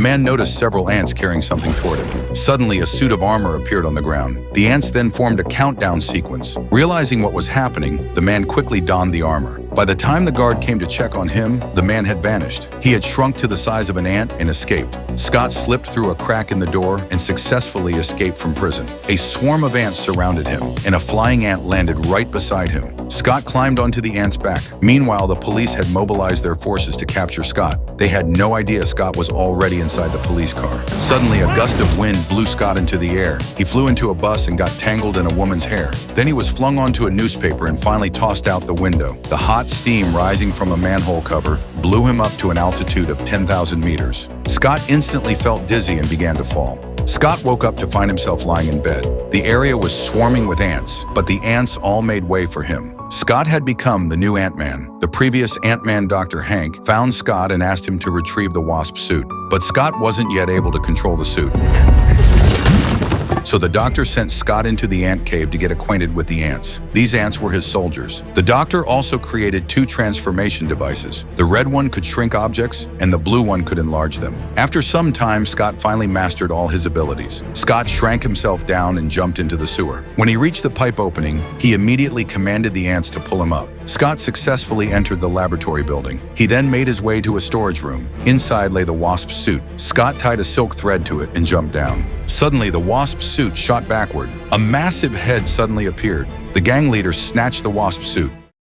man noticed several ants carrying something toward him. Suddenly, a suit of armor appeared on the ground. The ants then formed a countdown sequence. Realizing what was happening, the man quickly donned the armor. By the time the guard came to check on him, the man had vanished. He had shrunk to the size of an ant and escaped. Scott slipped through a crack in the door and successfully escaped from prison. A swarm of ants surrounded him, and a flying ant landed right beside him. Scott climbed onto the ant's back. Meanwhile, the police had mobilized their forces to capture Scott. They had no idea Scott was already inside the police car. Suddenly, a gust of wind blew Scott into the air. He flew into a bus and got tangled in a woman's hair. Then he was flung onto a newspaper and finally tossed out the window. The hot steam rising from a manhole cover blew him up to an altitude of 10,000 meters. Scott instantly felt dizzy and began to fall. Scott woke up to find himself lying in bed. The area was swarming with ants, but the ants all made way for him. Scott had become the new Ant-Man. The previous Ant-Man, Dr. Hank, found Scott and asked him to retrieve the wasp suit. But Scott wasn't yet able to control the suit. So the doctor sent Scott into the ant cave to get acquainted with the ants. These ants were his soldiers. The doctor also created 2 transformation devices. The red one could shrink objects, and the blue one could enlarge them. After some time, Scott finally mastered all his abilities. Scott shrank himself down and jumped into the sewer. When he reached the pipe opening, he immediately commanded the ants to pull him up. Scott successfully entered the laboratory building. He then made his way to a storage room. Inside lay the wasp suit. Scott tied a silk thread to it and jumped down. Suddenly, the wasp suit shot backward. A massive head suddenly appeared. The gang leader snatched the wasp suit.